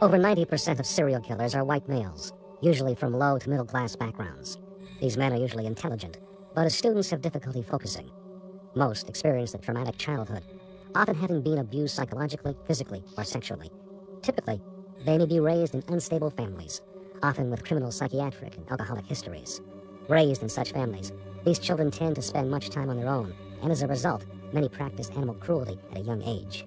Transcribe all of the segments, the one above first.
Over 90% of serial killers are white males, usually from low to middle-class backgrounds. These men are usually intelligent, but as students have difficulty focusing. Most experience a traumatic childhood, often having been abused psychologically, physically, or sexually. Typically, they may be raised in unstable families, often with criminal, psychiatric, and alcoholic histories. Raised in such families, these children tend to spend much time on their own, and as a result, many practice animal cruelty at a young age.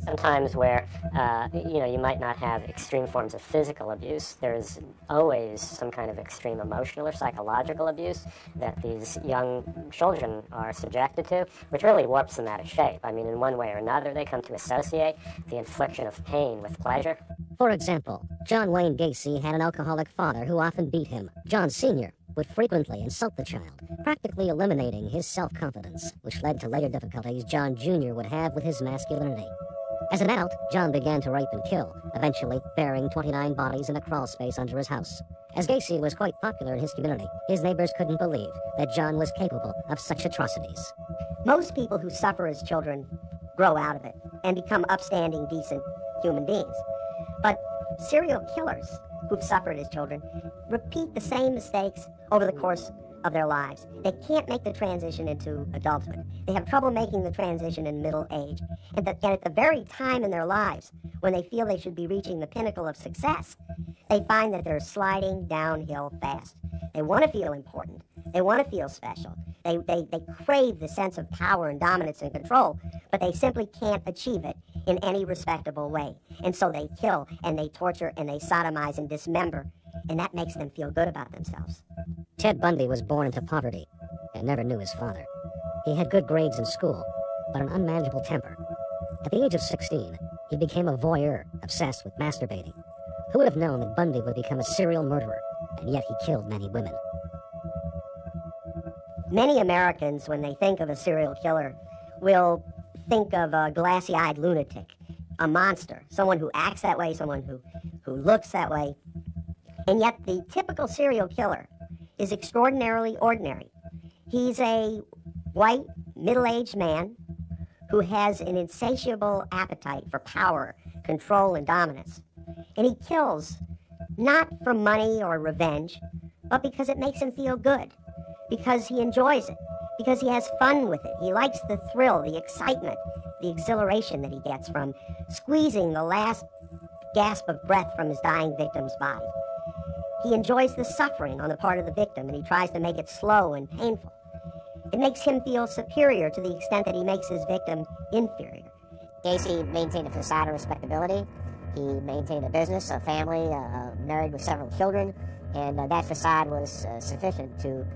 Sometimes where, you might not have extreme forms of physical abuse, there's always some kind of extreme emotional or psychological abuse that these young children are subjected to, which really warps them out of shape. I mean, in one way or another, they come to associate the infliction of pain with pleasure. For example, John Wayne Gacy had an alcoholic father who often beat him. John Sr. would frequently insult the child, practically eliminating his self-confidence, which led to later difficulties John Jr. would have with his masculinity. As an adult, John began to rape and kill, eventually burying 29 bodies in a crawl space under his house. As Gacy was quite popular in his community, his neighbors couldn't believe that John was capable of such atrocities. Most people who suffer as children grow out of it and become upstanding, decent human beings. But serial killers who've suffered as children repeat the same mistakes over the course of their lives. They can't make the transition into adulthood. They have trouble making the transition in middle age. And at the very time in their lives when they feel they should be reaching the pinnacle of success, they find that they're sliding downhill fast. They want to feel important. They want to feel special. They crave the sense of power and dominance and control, but they simply can't achieve it in any respectable way. And so they kill and they torture and they sodomize and dismember, and that makes them feel good about themselves. Ted Bundy was born into poverty and never knew his father. He had good grades in school, but an unmanageable temper. At the age of 16, he became a voyeur, obsessed with masturbating. Who would have known that Bundy would become a serial murderer, and yet he killed many women? Many Americans, when they think of a serial killer, will think of a glassy-eyed lunatic, a monster, someone who acts that way, someone who looks that way. And yet the typical serial killer is extraordinarily ordinary. He's a white, middle-aged man who has an insatiable appetite for power, control, and dominance. And he kills not for money or revenge, but because it makes him feel good, because he enjoys it, because he has fun with it. He likes the thrill, the excitement, the exhilaration that he gets from squeezing the last gasp of breath from his dying victim's body. He enjoys the suffering on the part of the victim, and he tries to make it slow and painful. It makes him feel superior to the extent that he makes his victim inferior. Gacy maintained a facade of respectability. He maintained a business, a family, married with several children, and that facade was sufficient to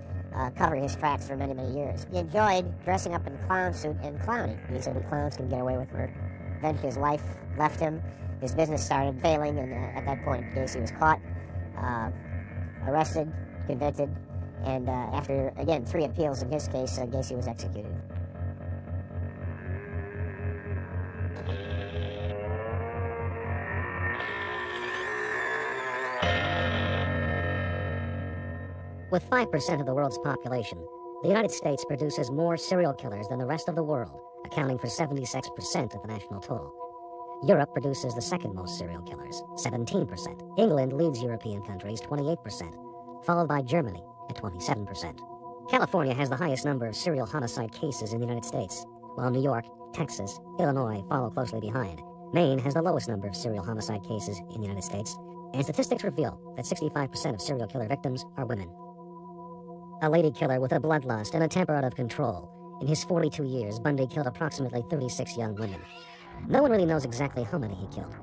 cover his tracks for many, many years. He enjoyed dressing up in a clown suit and clowning. He said that clowns can get away with murder. Eventually his wife left him, his business started failing, and at that point Gacy was caught, arrested, convicted, and after, again, 3 appeals in his case, Gacy was executed. With 5% of the world's population, the United States produces more serial killers than the rest of the world, accounting for 76% of the national total. Europe produces the second most serial killers, 17%. England leads European countries, 28%, followed by Germany at 27%. California has the highest number of serial homicide cases in the United States, while New York, Texas, Illinois follow closely behind. Maine has the lowest number of serial homicide cases in the United States, and statistics reveal that 65% of serial killer victims are women. A lady killer with a bloodlust and a temper out of control. In his 42 years, Bundy killed approximately 36 young women. No one really knows exactly how many he killed.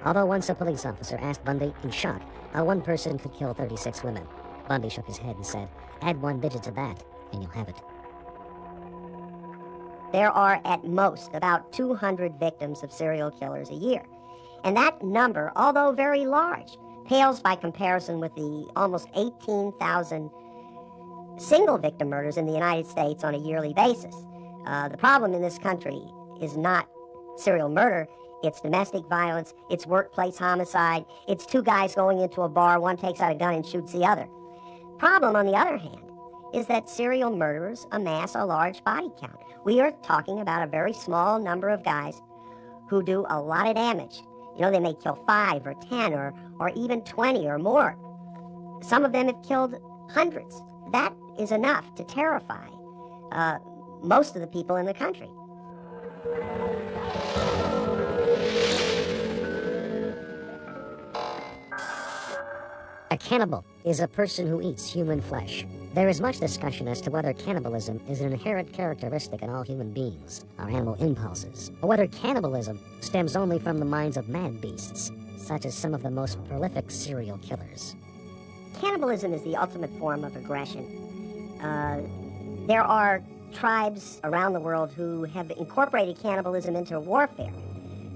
Although once a police officer asked Bundy, in shock, how one person could kill 36 women. Bundy shook his head and said, "Add one digit to that, and you'll have it." There are at most about 200 victims of serial killers a year. And that number, although very large, pales by comparison with the almost 18,000 single victim murders in the United States on a yearly basis. The problem in this country is not serial murder, it's domestic violence, it's workplace homicide, it's two guys going into a bar, one takes out a gun and shoots the other. Problem, on the other hand, is that serial murderers amass a large body count. We are talking about a very small number of guys who do a lot of damage. You know, they may kill 5 or 10 or even 20 or more. Some of them have killed hundreds. That is enough to terrify most of the people in the country. A cannibal is a person who eats human flesh. There is much discussion as to whether cannibalism is an inherent characteristic in all human beings, our animal impulses, or whether cannibalism stems only from the minds of mad beasts, such as some of the most prolific serial killers. Cannibalism is the ultimate form of aggression. There are tribes around the world who have incorporated cannibalism into warfare.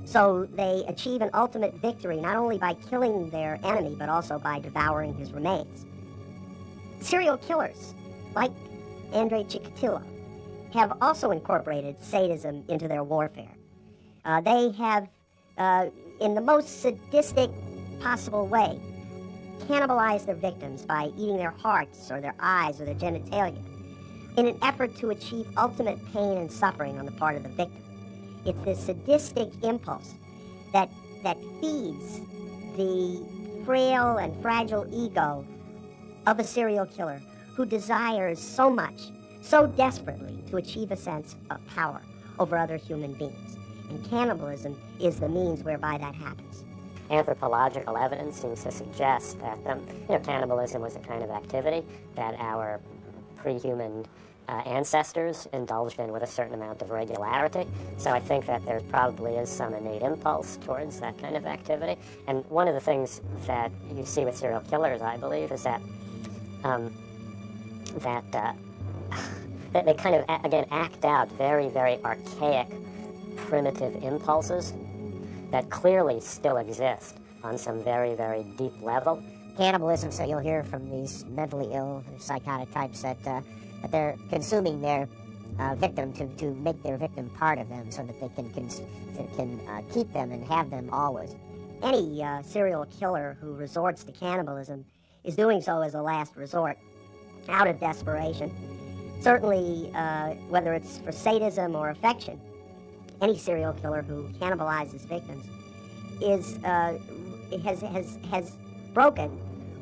So they achieve an ultimate victory not only by killing their enemy, but also by devouring his remains. Serial killers, like Andre Chikatilo, have also incorporated sadism into their warfare. They have, in the most sadistic possible way, cannibalized their victims by eating their hearts or their eyes or their genitalia in an effort to achieve ultimate pain and suffering on the part of the victim. It's this sadistic impulse that feeds the frail and fragile ego of a serial killer who desires so much, so desperately, to achieve a sense of power over other human beings. And cannibalism is the means whereby that happens. Anthropological evidence seems to suggest that cannibalism was a kind of activity that our pre-human ancestors indulged in with a certain amount of regularity. So I think that there probably is some innate impulse towards that kind of activity. And one of the things that you see with serial killers, I believe, is that that they kind of, again, act out very, very archaic, primitive impulses that clearly still exist on some very, very deep level. Cannibalism, so you'll hear from these mentally ill, psychotic types that they're consuming their victim to make their victim part of them so that they can keep them and have them always. Any serial killer who resorts to cannibalism is doing so as a last resort, out of desperation. Certainly, whether it's for sadism or affection, any serial killer who cannibalizes victims has broken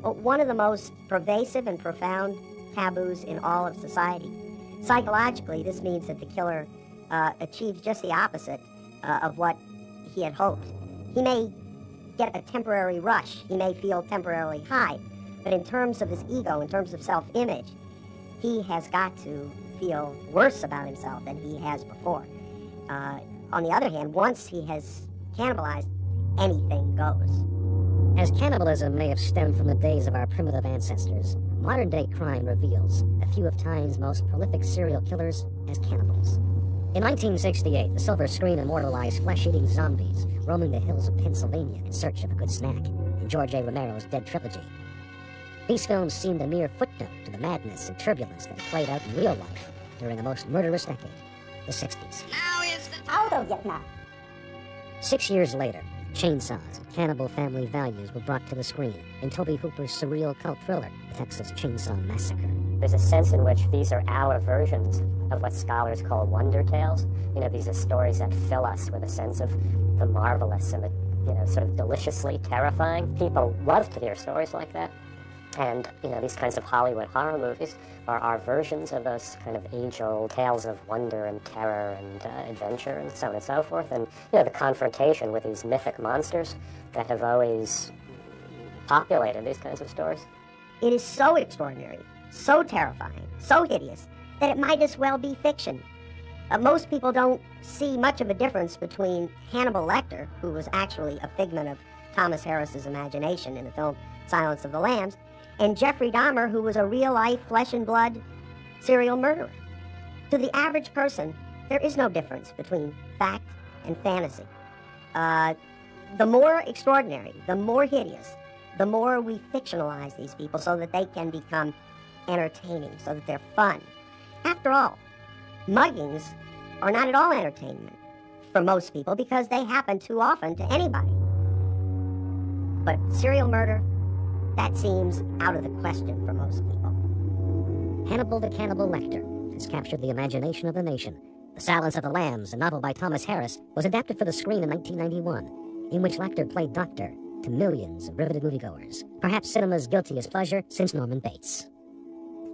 one of the most pervasive and profound taboos in all of society. Psychologically, this means that the killer achieves just the opposite of what he had hoped. He may get a temporary rush, he may feel temporarily high, but in terms of his ego, in terms of self-image, he has got to feel worse about himself than he has before. On the other hand, once he has cannibalized, anything goes. As cannibalism may have stemmed from the days of our primitive ancestors, modern-day crime reveals a few of time's most prolific serial killers as cannibals. In 1968, the silver screen immortalized flesh-eating zombies roaming the hills of Pennsylvania in search of a good snack in George A. Romero's Dead Trilogy. These films seemed a mere footnote to the madness and turbulence that played out in real life during the most murderous decade, the 60s. Now is the out of Vietnam. 6 years later, chainsaws and cannibal family values were brought to the screen in Tobe Hooper's surreal cult thriller, The Texas Chainsaw Massacre. There's a sense in which these are our versions of what scholars call wonder tales. These are stories that fill us with a sense of the marvelous and the, sort of deliciously terrifying. People love to hear stories like that. And, these kinds of Hollywood horror movies are our versions of those kind of age-old tales of wonder and terror and adventure and so on and so forth. And, the confrontation with these mythic monsters that have always populated these kinds of stories. It is so extraordinary, so terrifying, so hideous, that it might as well be fiction. Most people don't see much of a difference between Hannibal Lecter, who was actually a figment of Thomas Harris's imagination in the film Silence of the Lambs, and Jeffrey Dahmer, who was a real-life, flesh-and-blood serial murderer. To the average person, there is no difference between fact and fantasy. The more extraordinary, the more hideous, the more we fictionalize these people so that they can become entertaining, so that they're fun. After all, muggings are not at all entertainment for most people because they happen too often to anybody. But serial murder, that seems out of the question for most people. Hannibal the Cannibal Lecter has captured the imagination of the nation. The Silence of the Lambs, a novel by Thomas Harris, was adapted for the screen in 1991, in which Lecter played Doctor to millions of riveted moviegoers, perhaps cinema's guiltiest pleasure since Norman Bates.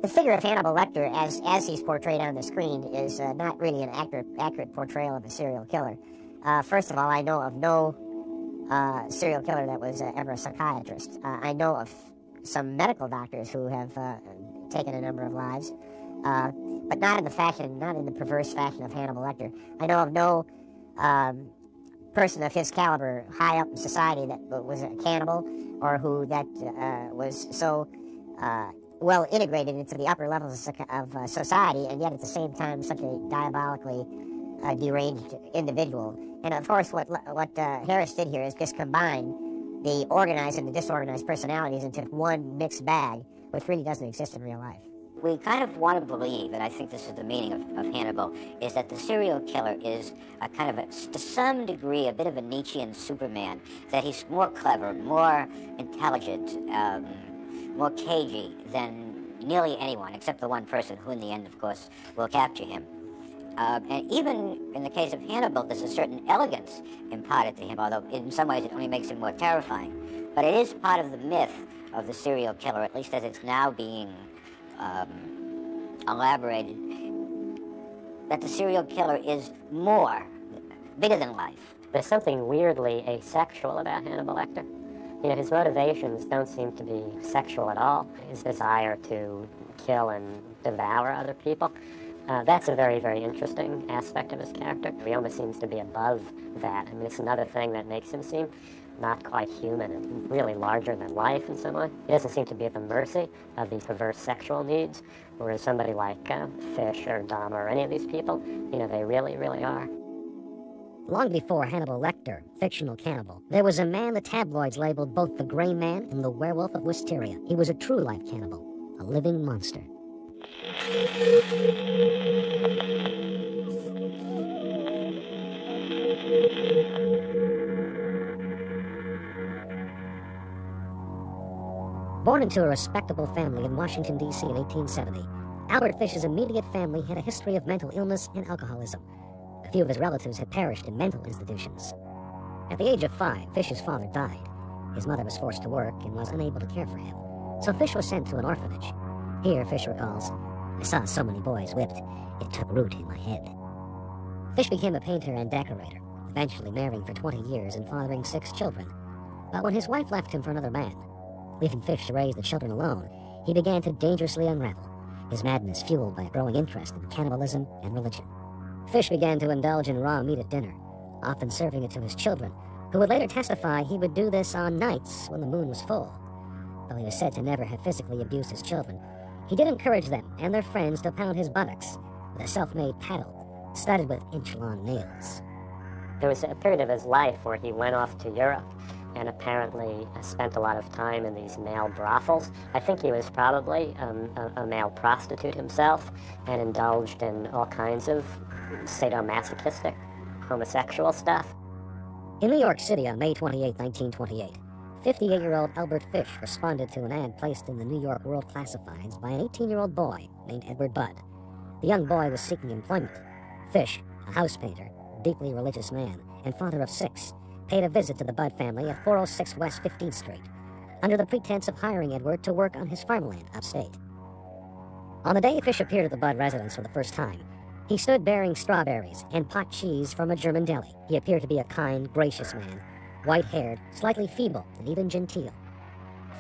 The figure of Hannibal Lecter, as he's portrayed on the screen, is not really an accurate portrayal of a serial killer. First of all, I know of no serial killer that was ever a psychiatrist. I know of some medical doctors who have taken a number of lives, but not in the perverse fashion of Hannibal Lecter. I know of no person of his caliber high up in society that was a cannibal, or who that was so well integrated into the upper levels of society, and yet at the same time such a diabolically deranged individual. And of course, what Harris did here is just combine the organized and the disorganized personalities into one mixed bag, which really doesn't exist in real life. We kind of want to believe, and I think this is the meaning of Hannibal, is that the serial killer is a kind of, to some degree, a bit of a Nietzschean Superman, that he's more clever, more intelligent, more cagey than nearly anyone, except the one person who in the end, of course, will capture him. And even in the case of Hannibal, there's a certain elegance imparted to him, although in some ways it only makes him more terrifying. But it is part of the myth of the serial killer, at least as it's now being elaborated, that the serial killer is bigger than life. There's something weirdly asexual about Hannibal Lecter. You know, his motivations don't seem to be sexual at all. His desire to kill and devour other people. That's a very, very interesting aspect of his character. He almost seems to be above that. I mean, it's another thing that makes him seem not quite human and really larger than life in some way. He doesn't seem to be at the mercy of these perverse sexual needs, whereas somebody like Fish or Dahmer or any of these people, you know, they really, really are. Long before Hannibal Lecter, fictional cannibal, there was a man the tabloids labeled both the Gray Man and the Werewolf of Wisteria. He was a true-life cannibal, a living monster. Born into a respectable family in Washington, D.C. in 1870, Albert Fish's immediate family had a history of mental illness and alcoholism. A few of his relatives had perished in mental institutions. At the age of 5, Fish's father died. His mother was forced to work and was unable to care for him, so Fish was sent to an orphanage. Here, Fish recalls, "I saw so many boys whipped, it took root in my head." Fish became a painter and decorator, eventually marrying for 20 years and fathering 6 children. But when his wife left him for another man, leaving Fish to raise the children alone, he began to dangerously unravel, his madness fueled by a growing interest in cannibalism and religion. Fish began to indulge in raw meat at dinner, often serving it to his children, who would later testify he would do this on nights when the moon was full. Though he was said to never have physically abused his children, he did encourage them and their friends to pound his buttocks with a self-made paddle studded with inch-long nails. There was a period of his life where he went off to Europe and apparently spent a lot of time in these male brothels. I think he was probably a male prostitute himself and indulged in all kinds of sadomasochistic, homosexual stuff. In New York City on May 28, 1928, 58-year-old Albert Fish responded to an ad placed in the New York World Classifieds by an 18-year-old boy named Edward Budd. The young boy was seeking employment. Fish, a house painter, deeply religious man, and father of 6, paid a visit to the Budd family at 406 West 15th Street, under the pretense of hiring Edward to work on his farmland upstate. On the day Fish appeared at the Budd residence for the first time, he stood bearing strawberries and pot cheese from a German deli. He appeared to be a kind, gracious man, white-haired, slightly feeble, and even genteel.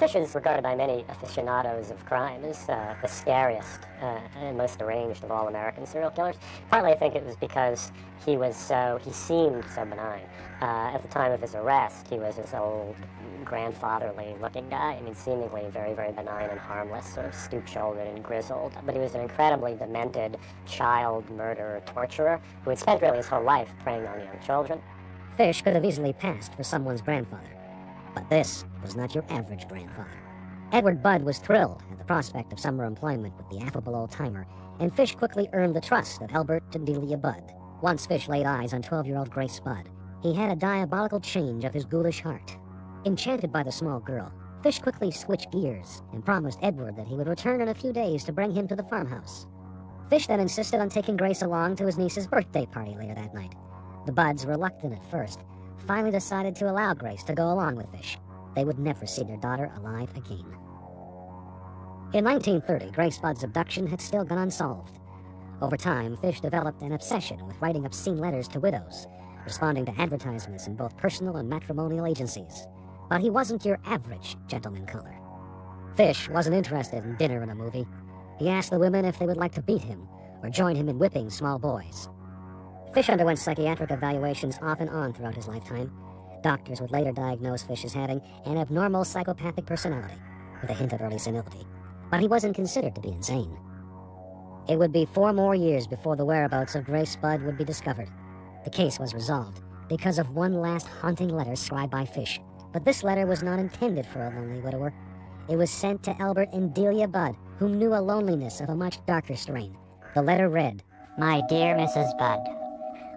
Fish is regarded by many aficionados of crime as the scariest and most deranged of all American serial killers. Partly, I think it was because he seemed so benign. At the time of his arrest, he was this old, grandfatherly-looking guy. I mean, seemingly very, very benign and harmless, sort of stoop-shouldered and grizzled. But he was an incredibly demented child murderer, torturer, who had spent really his whole life preying on young children. Fish could have easily passed for someone's grandfather. But this was not your average grandfather. Edward Budd was thrilled at the prospect of summer employment with the affable old-timer, and Fish quickly earned the trust of Albert and Delia Budd. Once Fish laid eyes on 12-year-old Grace Budd, he had a diabolical change of his ghoulish heart. Enchanted by the small girl, Fish quickly switched gears and promised Edward that he would return in a few days to bring him to the farmhouse. Fish then insisted on taking Grace along to his niece's birthday party later that night. The Budds, reluctant at first, finally decided to allow Grace to go along with Fish. They would never see their daughter alive again. In 1930, Grace Budd's abduction had still gone unsolved. Over time, Fish developed an obsession with writing obscene letters to widows, responding to advertisements in both personal and matrimonial agencies. But he wasn't your average gentleman caller. Fish wasn't interested in dinner and a movie. He asked the women if they would like to beat him or join him in whipping small boys. Fish underwent psychiatric evaluations off and on throughout his lifetime. Doctors would later diagnose Fish as having an abnormal psychopathic personality with a hint of early senility. But he wasn't considered to be insane. It would be 4 more years before the whereabouts of Grace Budd would be discovered. The case was resolved because of one last haunting letter scribed by Fish. But this letter was not intended for a lonely widower. It was sent to Albert and Delia Budd, who knew a loneliness of a much darker strain. The letter read, My dear Mrs. Budd,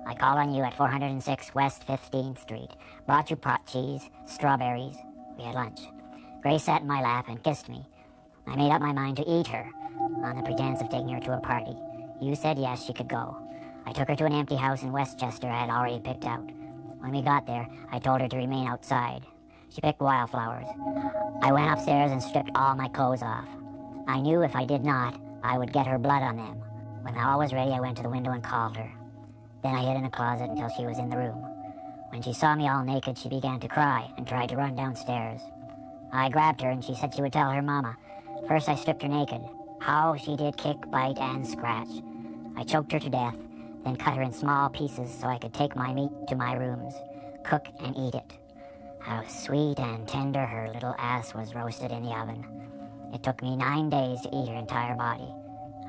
I called on you at 406 West 15th Street. Brought you pot cheese, strawberries. We had lunch. Grace sat in my lap and kissed me. I made up my mind to eat her, on the pretense of taking her to a party. You said yes, she could go. I took her to an empty house in Westchester I had already picked out. When we got there, I told her to remain outside. She picked wildflowers. I went upstairs and stripped all my clothes off. I knew if I did not, I would get her blood on them. When all was ready, I went to the window and called her. Then I hid in a closet until she was in the room. When she saw me all naked, she began to cry and tried to run downstairs. I grabbed her and she said she would tell her mama. First I stripped her naked. How she did kick, bite, and scratch. I choked her to death, then cut her in small pieces so I could take my meat to my rooms, cook and eat it. How sweet and tender her little ass was roasted in the oven. It took me 9 days to eat her entire body.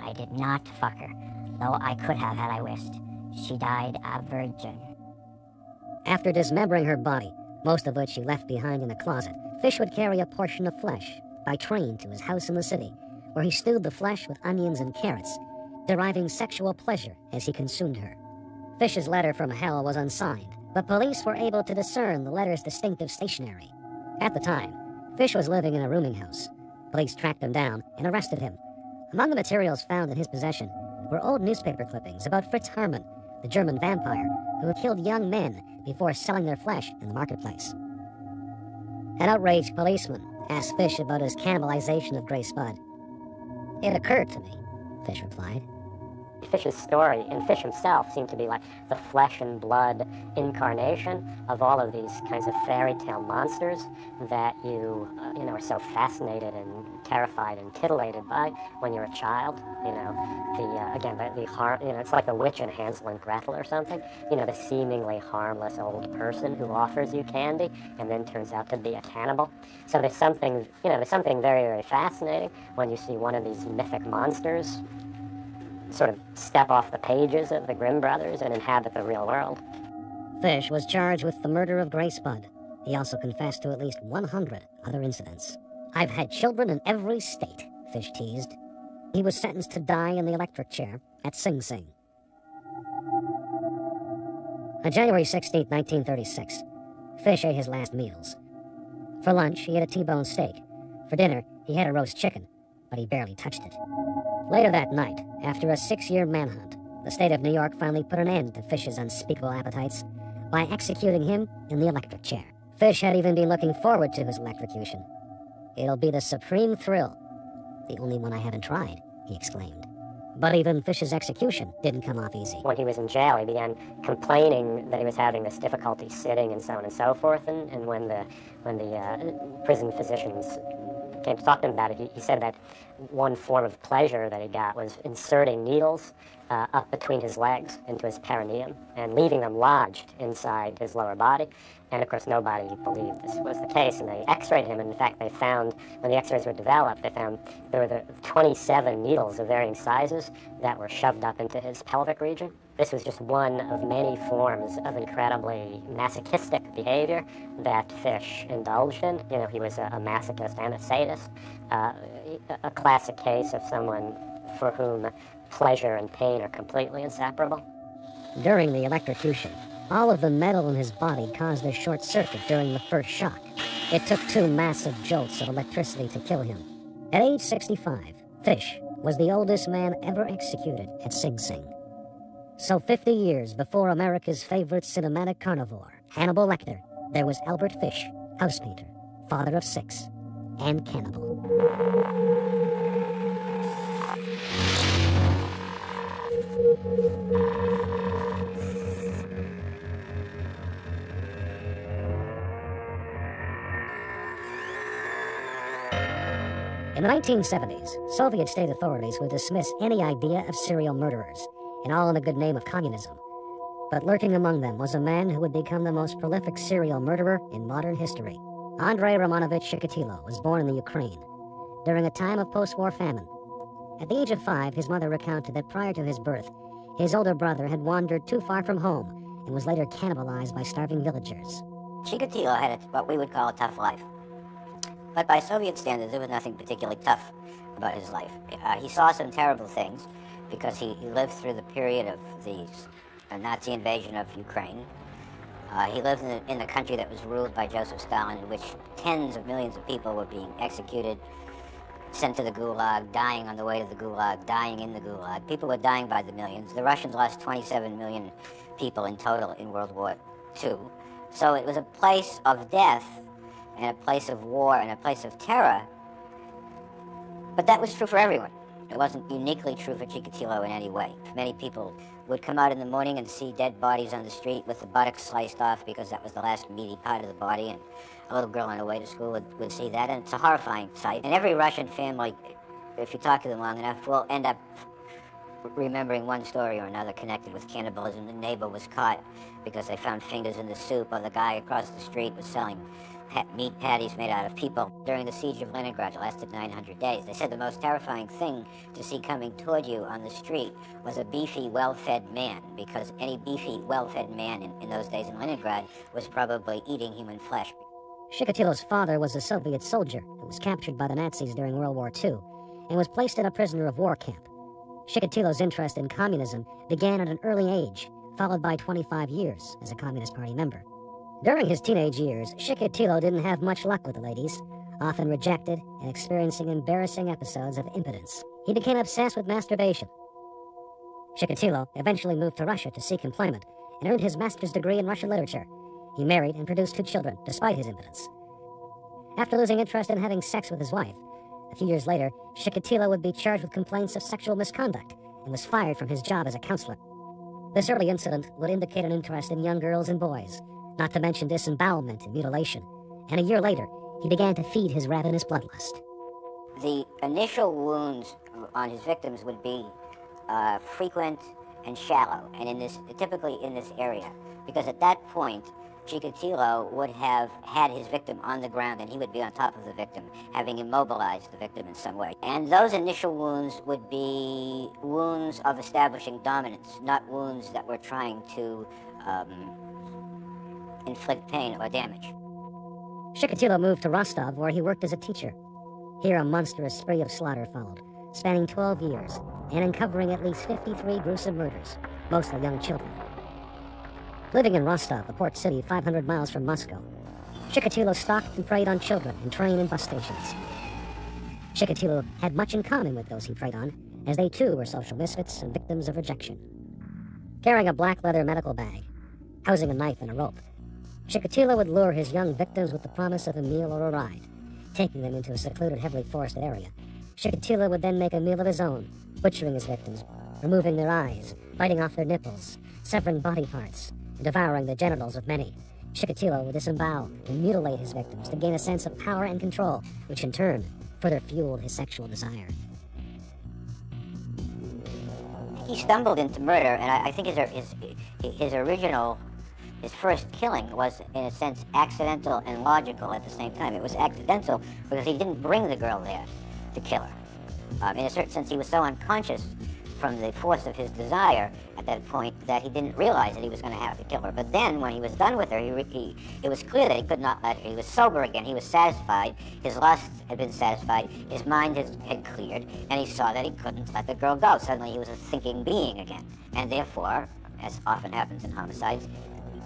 I did not fuck her, though I could have had I wished. She died a virgin. After dismembering her body, most of which she left behind in a closet, Fish would carry a portion of flesh by train to his house in the city, where he stewed the flesh with onions and carrots, deriving sexual pleasure as he consumed her. Fish's letter from hell was unsigned, but police were able to discern the letter's distinctive stationery. At the time, Fish was living in a rooming house. Police tracked him down and arrested him. Among the materials found in his possession were old newspaper clippings about Fritz Hermann, the German vampire who had killed young men before selling their flesh in the marketplace. An outraged policeman asked Fish about his cannibalization of Grace Budd. It occurred to me, Fish replied. Fish's story and Fish himself seemed to be like the flesh and blood incarnation of all of these kinds of fairy tale monsters that you are so fascinated and terrified and titillated by when you're a child. The harm. It's like the witch in Hansel and Gretel or something. The seemingly harmless old person who offers you candy and then turns out to be a cannibal. So there's something very, very fascinating when you see one of these mythic monsters sort of step off the pages of the Grimm brothers and inhabit the real world. Fish was charged with the murder of Grace Budd. He also confessed to at least 100 other incidents. I've had children in every state, Fish teased. He was sentenced to die in the electric chair at Sing Sing. On January 16, 1936, Fish ate his last meals. For lunch, he had a T-bone steak. For dinner, he had a roast chicken, but he barely touched it. Later that night, after a 6-year manhunt, the state of New York finally put an end to Fish's unspeakable appetites by executing him in the electric chair. Fish had even been looking forward to his electrocution. It'll be the supreme thrill. The only one I haven't tried, he exclaimed. But even Fish's execution didn't come off easy. When he was in jail, he began complaining that he was having this difficulty sitting and so on and so forth. And when the prison physicians came to talk to him about it, he said that one form of pleasure that he got was inserting needles up between his legs into his perineum and leaving them lodged inside his lower body. And of course, nobody believed this was the case. And they x-rayed him. And in fact, they found, when the x-rays were developed, they found there were 27 needles of varying sizes that were shoved up into his pelvic region. This was just one of many forms of incredibly masochistic behavior that Fish indulged in. You know, he was a masochist and a sadist, a classic case of someone for whom pleasure and pain are completely inseparable. During the electrocution, all of the metal in his body caused a short circuit during the first shock. It took 2 massive jolts of electricity to kill him. At age 65, Fish was the oldest man ever executed at Sing Sing. So 50 years before America's favorite cinematic carnivore, Hannibal Lecter, there was Albert Fish, house painter, father of 6, and cannibal. In the 1970s, Soviet state authorities would dismiss any idea of serial murderers, and all in the good name of communism. But lurking among them was a man who would become the most prolific serial murderer in modern history. Andrei Romanovich Chikatilo was born in the Ukraine during a time of post-war famine. At the age of 5, his mother recounted that prior to his birth, his older brother had wandered too far from home and was later cannibalized by starving villagers. Chikatilo had what we would call a tough life. But by Soviet standards, there was nothing particularly tough about his life. He saw some terrible things because he lived through the period of the Nazi invasion of Ukraine. He lived in a country that was ruled by Joseph Stalin, in which tens of millions of people were being executed, sent to the Gulag, dying on the way to the Gulag, dying in the Gulag. People were dying by the millions. The Russians lost 27 million people in total in World War II. So it was a place of death and a place of war and a place of terror. But that was true for everyone. It wasn't uniquely true for Chikatilo in any way. Many people would come out in the morning and see dead bodies on the street with the buttocks sliced off because that was the last meaty part of the body, and a little girl on her way to school would see that, and it's a horrifying sight. And every Russian family, if you talk to them long enough, will end up remembering one story or another connected with cannibalism. The neighbor was caught because they found fingers in the soup, or the guy across the street was selling meat patties made out of people. During the siege of Leningrad, it lasted 900 days. They said the most terrifying thing to see coming toward you on the street was a beefy, well-fed man, because any beefy, well-fed man in those days in Leningrad was probably eating human flesh. Chikatilo's father was a Soviet soldier who was captured by the Nazis during World War II and was placed in a prisoner of war camp. Chikatilo's interest in communism began at an early age, followed by 25 years as a Communist Party member. During his teenage years, Chikatilo didn't have much luck with the ladies, often rejected and experiencing embarrassing episodes of impotence. He became obsessed with masturbation. Chikatilo eventually moved to Russia to seek employment and earned his master's degree in Russian literature. He married and produced 2 children, despite his impotence. After losing interest in having sex with his wife, a few years later, Chikatilo would be charged with complaints of sexual misconduct and was fired from his job as a counselor. This early incident would indicate an interest in young girls and boys, not to mention disembowelment and mutilation, and a year later, he began to feed his ravenous bloodlust. The initial wounds on his victims would be frequent and shallow, and typically in this area, because at that point, Chikatilo would have had his victim on the ground, and he would be on top of the victim, having immobilized the victim in some way. And those initial wounds would be wounds of establishing dominance, not wounds that were trying to inflict pain or damage. Chikatilo moved to Rostov, where he worked as a teacher. Here, a monstrous spree of slaughter followed, spanning 12 years, and uncovering at least 53 gruesome murders, mostly young children. Living in Rostov, a port city 500 miles from Moscow, Chikatilo stalked and preyed on children in train and bus stations. Chikatilo had much in common with those he preyed on, as they too were social misfits and victims of rejection. Carrying a black leather medical bag, housing a knife and a rope, Chikatilo would lure his young victims with the promise of a meal or a ride, taking them into a secluded, heavily forested area, Chikatilo would then make a meal of his own, butchering his victims, removing their eyes, biting off their nipples, severing body parts, and devouring the genitals of many. Chikatilo would disembowel and mutilate his victims to gain a sense of power and control, which in turn further fueled his sexual desire. He stumbled into murder, and I think his first killing was, in a sense, accidental and logical at the same time. It was accidental because he didn't bring the girl there to kill her. In a certain sense, he was so unconscious from the force of his desire at that point that he didn't realize that he was going to have to kill her. But then, when he was done with her, it was clear that he could not let her. He was sober again. He was satisfied. His lust had been satisfied. His mind had cleared, and he saw that he couldn't let the girl go. Suddenly, he was a thinking being again. And therefore, as often happens in homicides,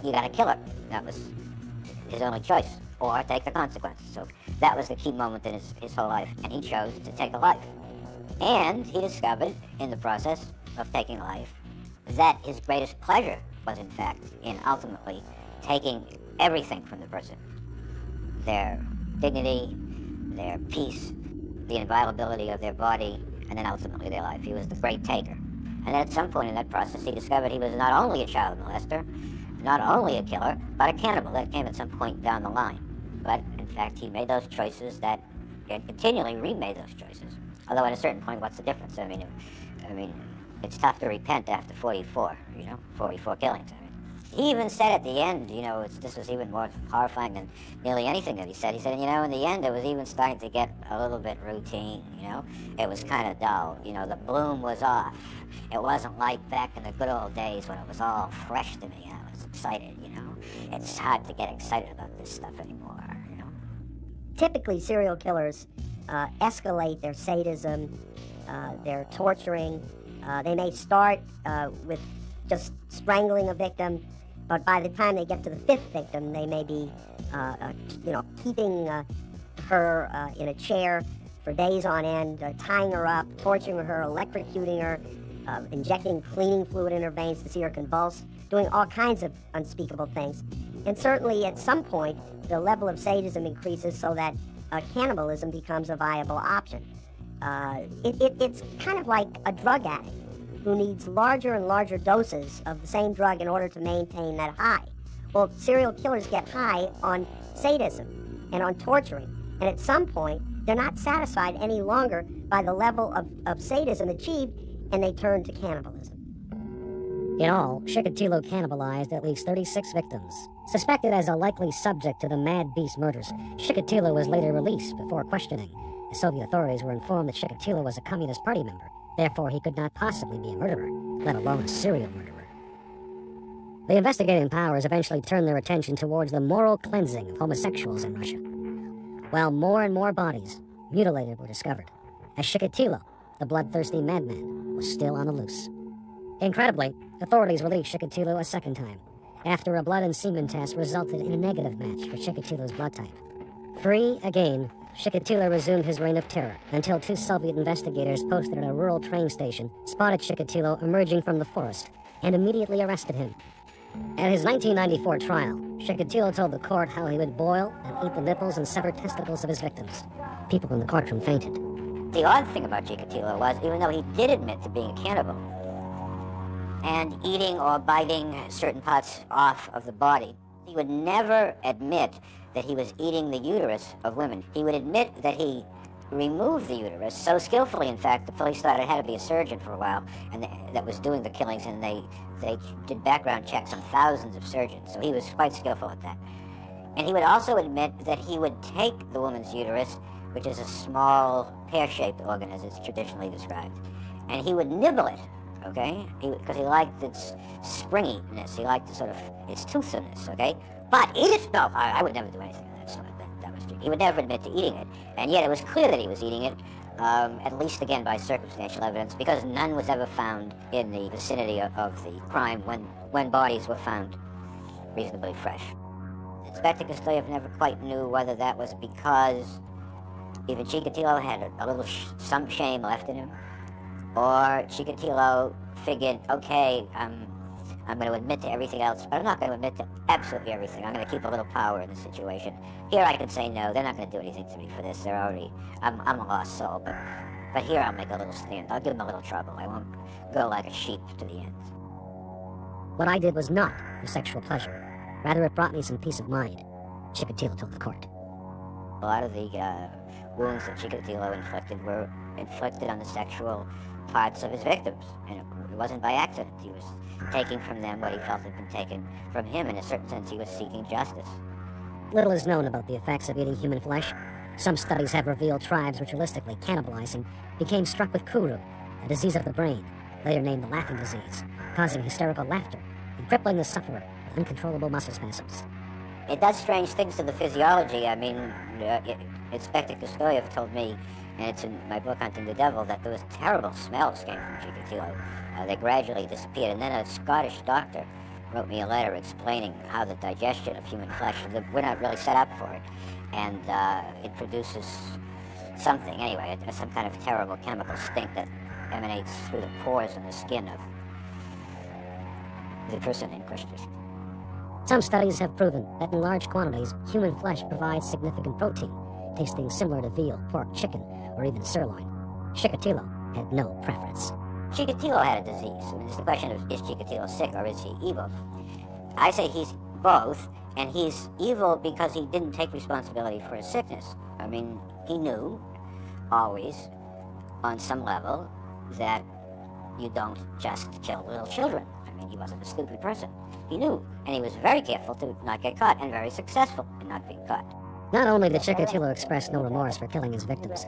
you got to kill her. That was his only choice, or take the consequences. So that was the key moment in his whole life, and he chose to take a life. And he discovered, in the process of taking life, that his greatest pleasure was, in fact, in ultimately taking everything from the person. Their dignity, their peace, the inviolability of their body, and then ultimately their life. He was the great taker. And then at some point in that process, he discovered he was not only a child molester, not only a killer, but a cannibal. That came at some point down the line. But, in fact, he made those choices that, and continually remade those choices. Although at a certain point, what's the difference? I mean, it's tough to repent after 44, 44 killings. He even said at the end, this was even more horrifying than nearly anything that he said. He said, in the end, it was even starting to get a little bit routine, It was kind of dull, the bloom was off. It wasn't like back in the good old days when it was all fresh to me, I was excited, It's hard to get excited about this stuff anymore, Typically, serial killers escalate their sadism, their torturing. They may start with just strangling a victim, but by the time they get to the fifth victim, they may be, keeping her in a chair for days on end, tying her up, torturing her, electrocuting her, injecting cleaning fluid in her veins to see her convulse, doing all kinds of unspeakable things. And certainly at some point, the level of sadism increases so that cannibalism becomes a viable option. It's kind of like a drug addict who needs larger and larger doses of the same drug in order to maintain that high. Well, serial killers get high on sadism and on torturing, and at some point, they're not satisfied any longer by the level of sadism achieved, and they turn to cannibalism. In all, Chikatilo cannibalized at least 36 victims. Suspected as a likely subject to the Mad Beast murders, Chikatilo was later released before questioning. The Soviet authorities were informed that Chikatilo was a Communist Party member. Therefore, he could not possibly be a murderer, let alone a serial murderer. The investigating powers eventually turned their attention towards the moral cleansing of homosexuals in Russia, while more and more bodies, mutilated, were discovered, as Chikatilo, the bloodthirsty madman, was still on the loose. Incredibly, authorities released Chikatilo a second time, after a blood and semen test resulted in a negative match for Chikatilo's blood type. Free again, Chikatilo resumed his reign of terror until two Soviet investigators posted at a rural train station spotted Chikatilo emerging from the forest and immediately arrested him. At his 1994 trial, Chikatilo told the court how he would boil and eat the nipples and severed testicles of his victims. People in the courtroom fainted. The odd thing about Chikatilo was, even though he did admit to being a cannibal and eating or biting certain parts off of the body, he would never admit that he was eating the uterus of women. He would admit that he removed the uterus so skillfully, in fact, the police thought it had to be a surgeon for a while, and that was doing the killings, and they did background checks on thousands of surgeons, so he was quite skillful at that. And he would also admit that he would take the woman's uterus, which is a small pear-shaped organ as it's traditionally described, and he would nibble it, okay? Because he liked its springiness, he liked its toothiness, okay? But eat it? No, I would never do anything of that sort. That was true. He would never admit to eating it, and yet it was clear that he was eating it, at least again by circumstantial evidence, because none was ever found in the vicinity of the crime when bodies were found reasonably fresh. Inspector Kostoyev never quite knew whether that was because even Chikatilo had a little some shame left in him, or Chikatilo figured, okay, I'm I'm going to admit to everything else, but I'm not going to admit to absolutely everything. I'm going to keep a little power in the situation. Here I can say no, they're not going to do anything to me for this. They're already, I'm a lost soul, but here I'll make a little stand. I'll give them a little trouble. I won't go like a sheep to the end. What I did was not for sexual pleasure. Rather, it brought me some peace of mind, Chikatilo told the court. A lot of the wounds that Chikatilo inflicted were inflicted on the sexual parts of his victims, and it wasn't by accident. He was taking from them what he felt had been taken from him. In a certain sense, he was seeking justice. Little is known about the effects of eating human flesh. Some studies have revealed tribes ritualistically cannibalizing became struck with kuru, a disease of the brain, later named the laughing disease, causing hysterical laughter and crippling the sufferer with uncontrollable muscle spasms. It does strange things to the physiology. I mean, Inspector Kustoyev told me, and it's in my book Hunting the Devil, that there was terrible smells came from Chikatilo. They gradually disappeared, and then a Scottish doctor wrote me a letter explaining how the digestion of human flesh, we're not really set up for it, and it produces something, anyway, some kind of terrible chemical stink that emanates through the pores in the skin of the person in question. Some studies have proven that in large quantities, human flesh provides significant protein, tasting similar to veal, pork, chicken, or even sirloin. Chikatilo had no preference. Chikatilo had a disease. I mean, it's the question of, is Chikatilo sick or is he evil? I say he's both, and he's evil because he didn't take responsibility for his sickness. I mean, he knew, always, on some level, that you don't just kill little children. I mean, he wasn't a stupid person. He knew, and he was very careful to not get caught, and very successful in not being caught. Not only did Chikatilo express no remorse for killing his victims,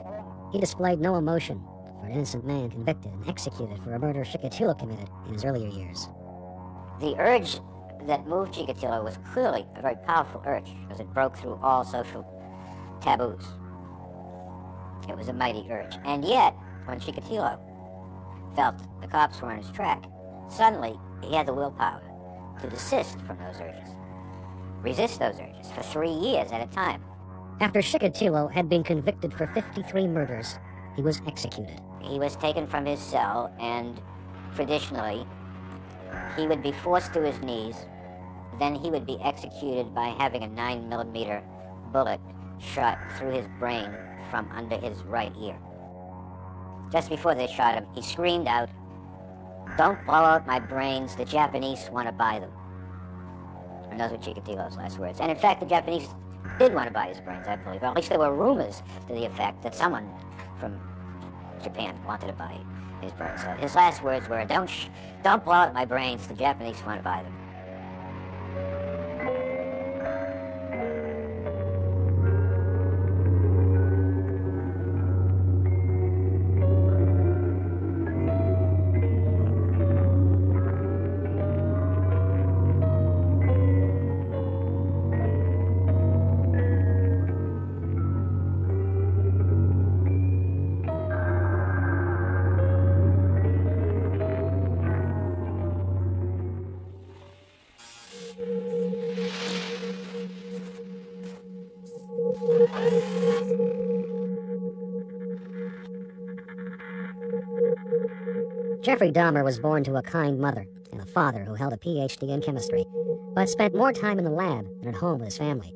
he displayed no emotion for an innocent man convicted and executed for a murder Chikatilo committed in his earlier years. The urge that moved Chikatilo was clearly a very powerful urge, because it broke through all social taboos. It was a mighty urge. And yet, when Chikatilo felt the cops were on his track, suddenly he had the willpower to desist from those urges, resist those urges for 3 years at a time. After Chikatilo had been convicted for 53 murders, he was executed. He was taken from his cell, and traditionally, he would be forced to his knees. Then he would be executed by having a 9mm bullet shot through his brain from under his right ear. Just before they shot him, he screamed out, "Don't blow out my brains, the Japanese want to buy them." And those were Chikatilo's last words. And in fact, the Japanese did want to buy his brains, I believe. Or at least there were rumors to the effect that someone from Japan wanted to buy his brains. So his last words were, don't blow out my brains, the Japanese want to buy them. Jeffrey Dahmer was born to a kind mother and a father who held a PhD in chemistry, but spent more time in the lab than at home with his family.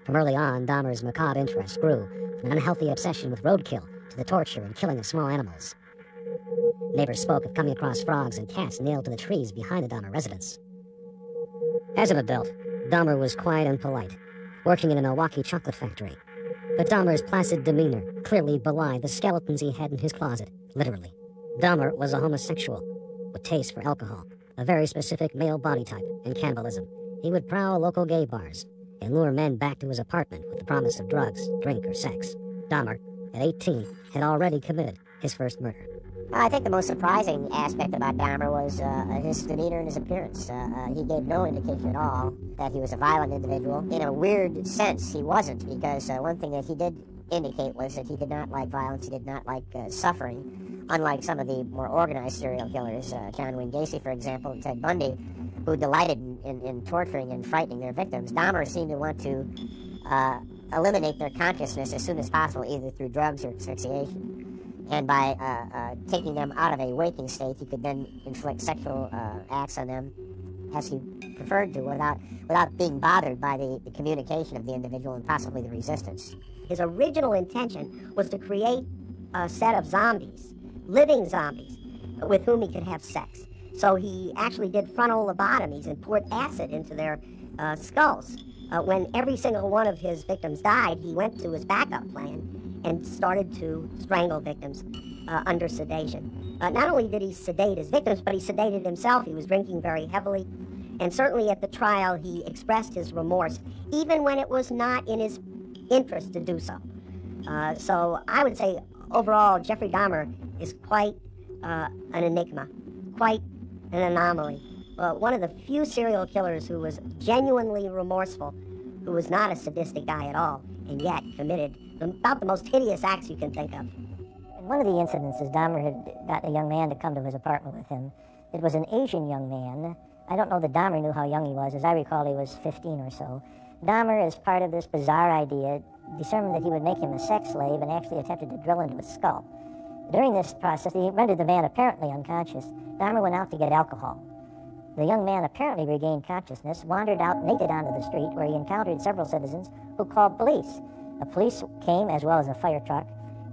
From early on, Dahmer's macabre interest grew from an unhealthy obsession with roadkill to the torture and killing of small animals. Neighbors spoke of coming across frogs and cats nailed to the trees behind the Dahmer residence. As an adult, Dahmer was quiet and polite, working in a Milwaukee chocolate factory. But Dahmer's placid demeanor clearly belied the skeletons he had in his closet, literally. Dahmer was a homosexual with taste for alcohol, a very specific male body type, and cannibalism. He would prowl local gay bars and lure men back to his apartment with the promise of drugs, drink, or sex. Dahmer, at 18, had already committed his first murder. I think the most surprising aspect about Dahmer was his demeanor and his appearance. He gave no indication at all that he was a violent individual. In a weird sense, he wasn't, because one thing that he did indicate was that he did not like violence, he did not like suffering, unlike some of the more organized serial killers, John Wayne Gacy, for example, and Ted Bundy, who delighted in torturing and frightening their victims. Dahmer seemed to want to eliminate their consciousness as soon as possible, either through drugs or asphyxiation. And by taking them out of a waking state, he could then inflict sexual acts on them as he preferred to, without being bothered by the communication of the individual and possibly the resistance. His original intention was to create a set of zombies, living zombies, with whom he could have sex. So he actually did frontal lobotomies and poured acid into their skulls. When every single one of his victims died, he went to his backup plan and started to strangle victims under sedation. Not only did he sedate his victims, but he sedated himself. He was drinking very heavily. And certainly at the trial, he expressed his remorse, even when it was not in his interest to do so. So I would say, overall, Jeffrey Dahmer is quite an enigma, quite an anomaly. One of the few serial killers who was genuinely remorseful, who was not a sadistic guy at all, and yet committed about the most hideous acts you can think of. In one of the incidences, Dahmer had got a young man to come to his apartment with him. It was an Asian young man. I don't know that Dahmer knew how young he was. As I recall, he was 15 or so. Dahmer, as part of this bizarre idea, determined that he would make him a sex slave and actually attempted to drill into his skull. During this process, he rendered the man apparently unconscious. Dahmer went out to get alcohol. The young man apparently regained consciousness, wandered out naked onto the street, where he encountered several citizens who called police. The police came, as well as a fire truck,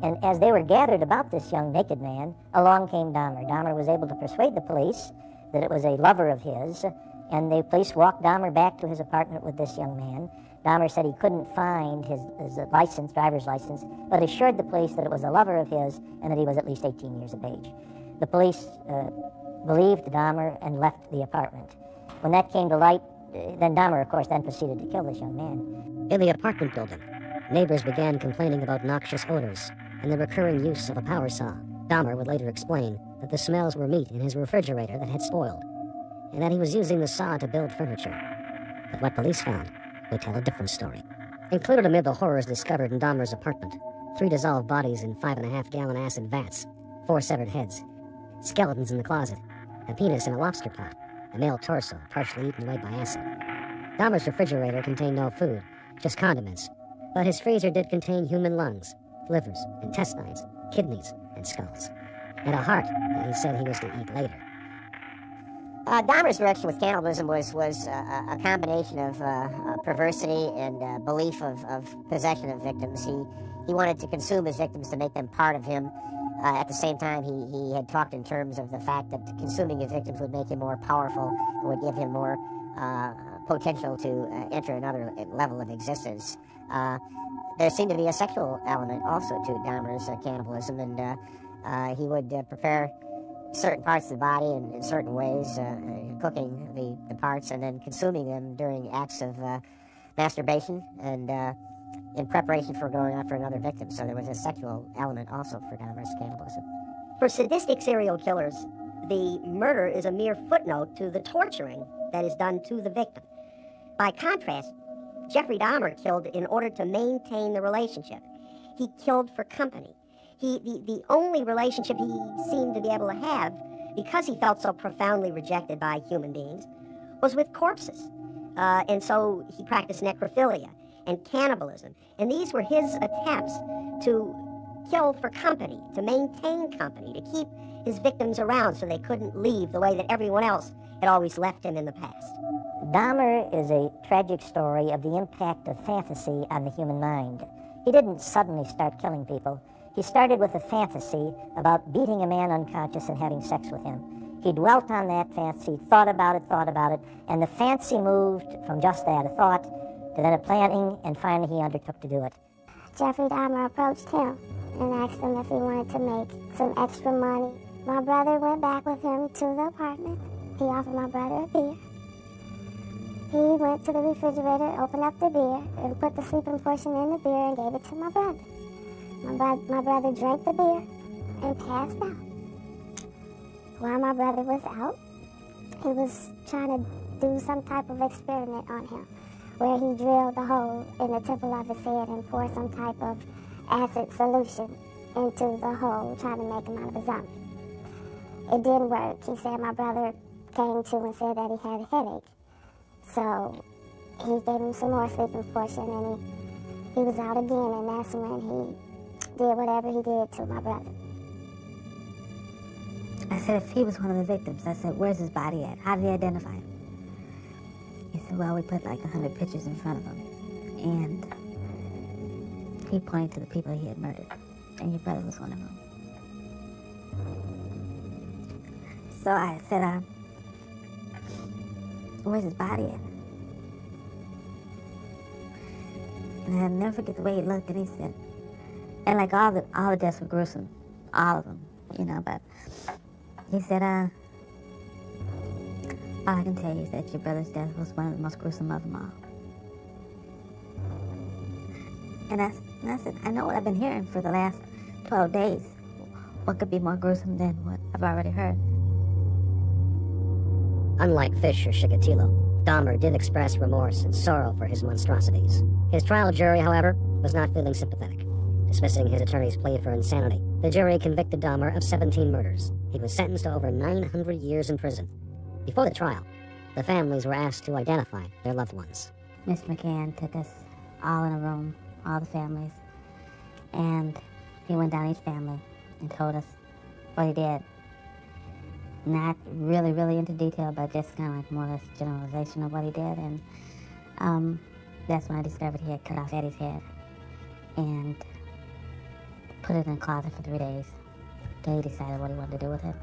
and as they were gathered about this young naked man, along came Dahmer. Dahmer was able to persuade the police that it was a lover of his, and the police walked Dahmer back to his apartment with this young man. Dahmer said he couldn't find his license, driver's license, but assured the police that it was a lover of his and that he was at least 18 years of age. The police believed Dahmer and left the apartment. When that came to light, then Dahmer, of course, then proceeded to kill this young man. In the apartment building, neighbors began complaining about noxious odors and the recurring use of a power saw. Dahmer would later explain that the smells were meat in his refrigerator that had spoiled, and that he was using the saw to build furniture. But what police found would tell a different story. Included amid the horrors discovered in Dahmer's apartment, 3 dissolved bodies in 5.5-gallon acid vats, 4 severed heads, skeletons in the closet, a penis in a lobster pot, a male torso partially eaten away by acid. Dahmer's refrigerator contained no food, just condiments, but his freezer did contain human lungs, livers, intestines, kidneys, and skulls, and a heart that he said he was to eat later. Dahmer's direction with cannibalism was a combination of perversity and belief of possession of victims. He wanted to consume his victims to make them part of him. At the same time, he had talked in terms of the fact that consuming his victims would make him more powerful and would give him more potential to enter another level of existence. There seemed to be a sexual element also to Dahmer's cannibalism, and he would prepare certain parts of the body in certain ways, cooking the parts and then consuming them during acts of masturbation and in preparation for going after another victim. So there was a sexual element also for Dahmer's cannibalism. For sadistic serial killers, the murder is a mere footnote to the torturing that is done to the victim. By contrast, Jeffrey Dahmer killed in order to maintain the relationship. He killed for company. The only relationship he seemed to be able to have, because he felt so profoundly rejected by human beings, was with corpses. And so he practiced necrophilia and cannibalism. And these were his attempts to kill for company, to maintain company, to keep his victims around so they couldn't leave the way that everyone else had always left him in the past. Dahmer is a tragic story of the impact of fantasy on the human mind. He didn't suddenly start killing people. He started with a fantasy about beating a man unconscious and having sex with him. He dwelt on that fantasy, thought about it, and the fantasy moved from just that, a thought, to then a planning, and finally he undertook to do it. Jeffrey Dahmer approached him and asked him if he wanted to make some extra money. My brother went back with him to the apartment. He offered my brother a beer. He went to the refrigerator, opened up the beer, and put the sleeping portion in the beer and gave it to my brother. My brother drank the beer and passed out. While my brother was out, he was trying to do some type of experiment on him, where he drilled a hole in the temple of his head and poured some type of acid solution into the hole, trying to make him out of a zombie. It didn't work. He said my brother came to and said that he had a headache. So he gave him some more sleeping portion, and he was out again, and that's when he did whatever he did to my brother. I said if he was one of the victims, I said, where's his body at? How did he identify him? He said, well, we put like 100 pictures in front of him. And he pointed to the people he had murdered. And your brother was one of them. So I said, where's his body at? And I'll never forget the way he looked, and he said, and like all the deaths were gruesome, all of them, you know, but he said, all I can tell you is that your brother's death was one of the most gruesome of them all. And I said, I know what I've been hearing for the last 12 days. What could be more gruesome than what I've already heard? Unlike Fish or Chikatilo, Dahmer did express remorse and sorrow for his monstrosities. His trial jury, however, was not feeling sympathetic. Dismissing his attorney's plea for insanity, the jury convicted Dahmer of 17 murders. He was sentenced to over 900 years in prison. Before the trial, the families were asked to identify their loved ones. Mr. McCann took us all in a room, all the families, and he went down each family and told us what he did. Not really into detail, but just kind of like more or less generalization of what he did. And that's when I discovered he had cut off Eddie's head and put it in a closet for 3 days until he decided what he wanted to do with it.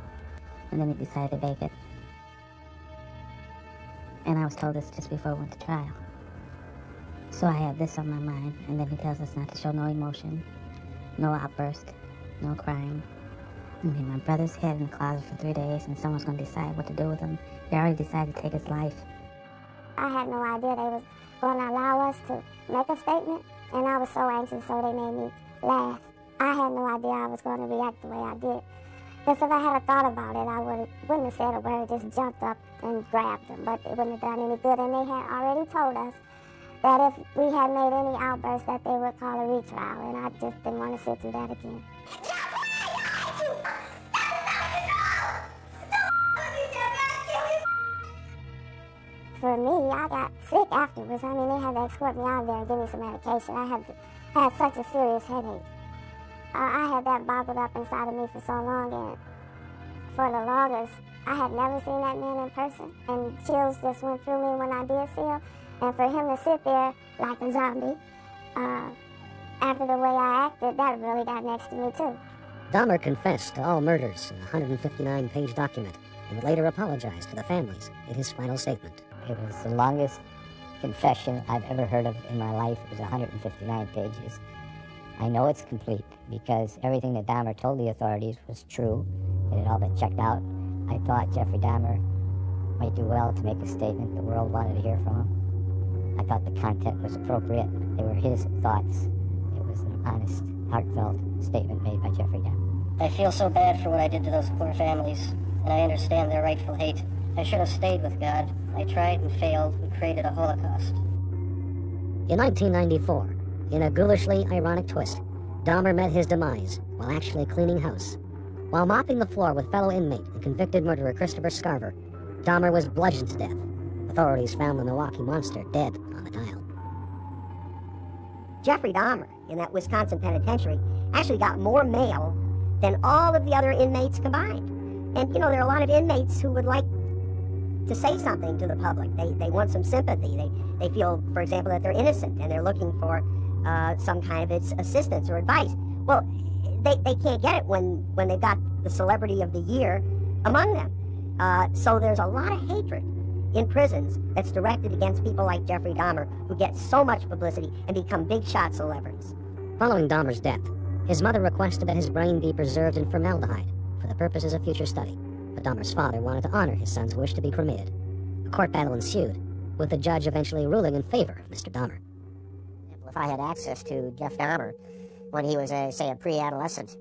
And then he decided to bake it. And I was told this just before we went to trial. So I had this on my mind, and then he tells us not to show no emotion, no outburst, no crying. I mean, my brother's head in the closet for 3 days, and someone's going to decide what to do with him. He already decided to take his life. I had no idea they was going to allow us to make a statement, and I was so anxious, so they made me laugh. I had no idea I was going to react the way I did. Because if I had thought about it, I wouldn't have said a word, just jumped up and grabbed them, but it wouldn't have done any good, and they had already told us that if we had made any outbursts that they would call a retrial, and I just didn't want to sit through that again. For me, I got sick afterwards. I mean, they had to escort me out of there and give me some medication. I had such a serious headache. I had that bottled up inside of me for so long, and for the longest, I had never seen that man in person, and chills just went through me when I did see him. And for him to sit there like a zombie, after the way I acted, that really got next to me too. Dahmer confessed to all murders in a 159-page document and would later apologize to the families in his final statement. It was the longest confession I've ever heard of in my life. It was 159 pages. I know it's complete because everything that Dahmer told the authorities was true. It had all been checked out. I thought Jeffrey Dahmer might do well to make a statement the world wanted to hear from him. I thought the content was appropriate. They were his thoughts. It was an honest, heartfelt statement made by Jeffrey Dahmer. I feel so bad for what I did to those poor families, and I understand their rightful hate. I should have stayed with God. I tried and failed. We created a Holocaust. In 1994, in a ghoulishly ironic twist, Dahmer met his demise while actually cleaning house. While mopping the floor with fellow inmate and convicted murderer Christopher Scarver, Dahmer was bludgeoned to death. Authorities found the Milwaukee Monster dead on the dial. Jeffrey Dahmer, in that Wisconsin penitentiary, actually got more mail than all of the other inmates combined. And, you know, there are a lot of inmates who would like to say something to the public. They want some sympathy. They feel, for example, that they're innocent, and they're looking for some kind of assistance or advice. Well, they can't get it when they've got the celebrity of the year among them. So there's a lot of hatred in prisons that's directed against people like Jeffrey Dahmer, who get so much publicity and become big shot celebrities. Following Dahmer's death, his mother requested that his brain be preserved in formaldehyde for the purposes of future study, but Dahmer's father wanted to honor his son's wish to be cremated. A court battle ensued, with the judge eventually ruling in favor of Mr. Dahmer. If I had access to Jeff Dahmer when he was, say, a pre-adolescent,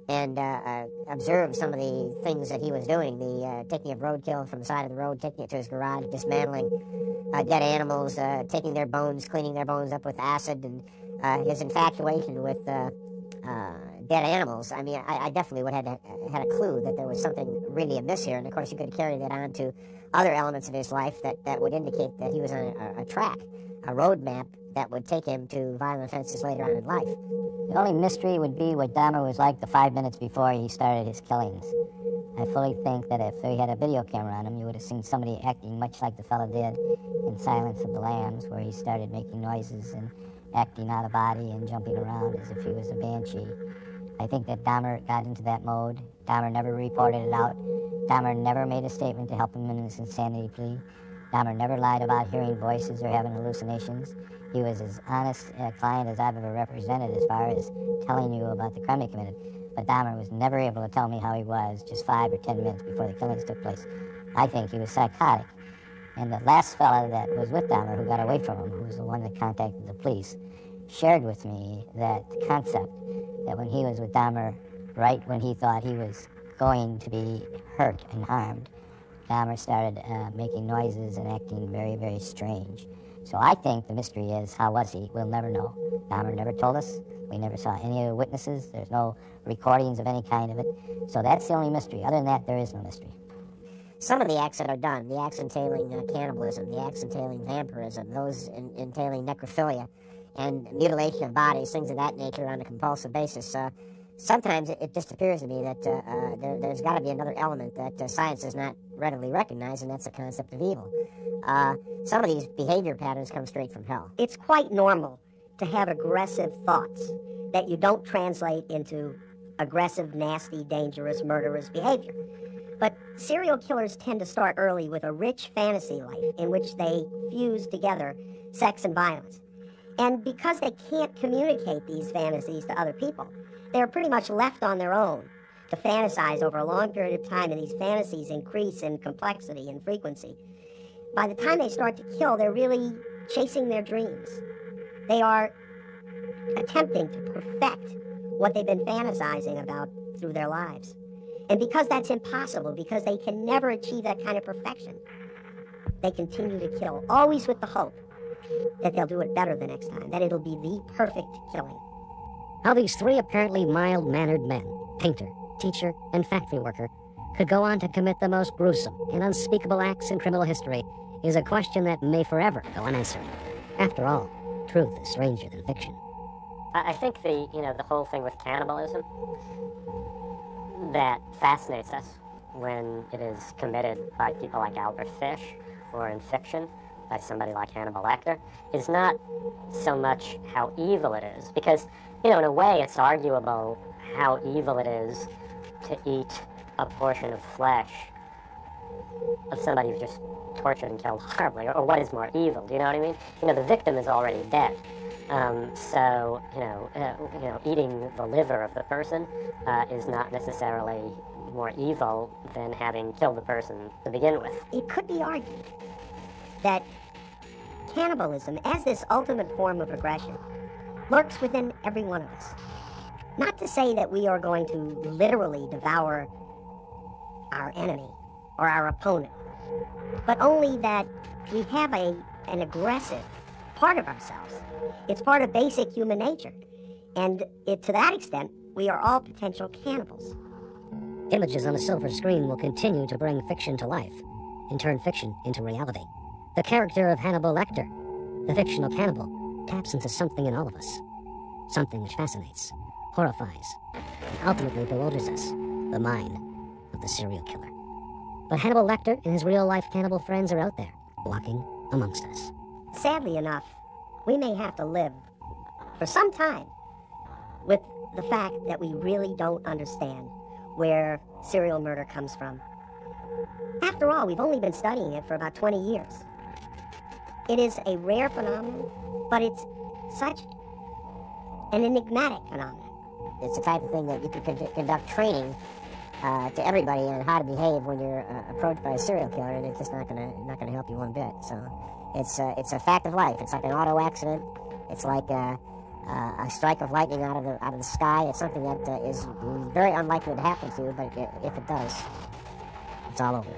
and observed some of the things that he was doing, the taking of roadkill from the side of the road, taking it to his garage, dismantling dead animals, taking their bones, cleaning their bones up with acid, and his infatuation with dead animals. I mean, I definitely would have had a clue that there was something really amiss here, and of course you could carry that on to other elements of his life that would indicate that he was on a track, a road map that would take him to violent offenses later on in life. The only mystery would be what Dahmer was like the 5 minutes before he started his killings. I fully think that if he had a video camera on him, you would have seen somebody acting much like the fellow did in Silence of the Lambs, where he started making noises and acting out of body and jumping around as if he was a banshee. I think that Dahmer got into that mode. Dahmer never reported it out. Dahmer never made a statement to help him in his insanity plea. Dahmer never lied about hearing voices or having hallucinations. He was as honest a client as I've ever represented as far as telling you about the crime he committed. But Dahmer was never able to tell me how he was just 5 or 10 minutes before the killings took place. I think he was psychotic. And the last fella that was with Dahmer, who got away from him, who was the one that contacted the police, shared with me that concept that when he was with Dahmer, right when he thought he was going to be hurt and harmed, Dahmer started making noises and acting very, very strange. So I think the mystery is, how was he? We'll never know. Dahmer never told us. We never saw any of the witnesses. There's no recordings of any kind of it. So that's the only mystery. Other than that, there is no mystery. Some of the acts that are done, the acts entailing cannibalism, the acts entailing vampirism, those entailing necrophilia, and mutilation of bodies, things of that nature on a compulsive basis, sometimes it just appears to me that there's got to be another element that science does not readily recognize, and that's the concept of evil. Some of these behavior patterns come straight from hell. It's quite normal to have aggressive thoughts that you don't translate into aggressive, nasty, dangerous, murderous behavior. But serial killers tend to start early with a rich fantasy life in which they fuse together sex and violence. And because they can't communicate these fantasies to other people, they're pretty much left on their own to fantasize over a long period of time, and these fantasies increase in complexity and frequency. By the time they start to kill, they're really chasing their dreams. They are attempting to perfect what they've been fantasizing about through their lives. And because that's impossible, because they can never achieve that kind of perfection, they continue to kill, always with the hope that they'll do it better the next time, that it'll be the perfect killing. How these three apparently mild-mannered men, painter, teacher, and factory worker, could go on to commit the most gruesome and unspeakable acts in criminal history is a question that may forever go unanswered. After all, truth is stranger than fiction. I think the whole thing with cannibalism that fascinates us when it is committed by people like Albert Fish, or in fiction by somebody like Hannibal Lecter, is not so much how evil it is, because in a way it's arguable how evil it is to eat a portion of flesh of somebody who's just tortured and killed horribly, or what is more evil, do you know what I mean? The victim is already dead. So eating the liver of the person is not necessarily more evil than having killed the person to begin with. It could be argued that cannibalism, as this ultimate form of aggression, lurks within every one of us. Not to say that we are going to literally devour our enemy or our opponent, but only that we have an aggressive part of ourselves. It's part of basic human nature. And to that extent, we are all potential cannibals. Images on a silver screen will continue to bring fiction to life, and turn fiction into reality. The character of Hannibal Lecter, the fictional cannibal, taps into something in all of us. Something which fascinates, horrifies, and ultimately bewilders us, the mind of the serial killer. But Hannibal Lecter and his real-life cannibal friends are out there, walking amongst us. Sadly enough, we may have to live for some time with the fact that we really don't understand where serial murder comes from. After all, we've only been studying it for about 20 years. It is a rare phenomenon, but it's such an enigmatic phenomenon. It's the type of thing that you can conduct training to everybody on how to behave when you're approached by a serial killer, and it's just not gonna help you one bit. So it's a fact of life. It's like an auto accident. It's like a strike of lightning out of the sky. It's something that is very unlikely to happen to you, but if it does, it's all over.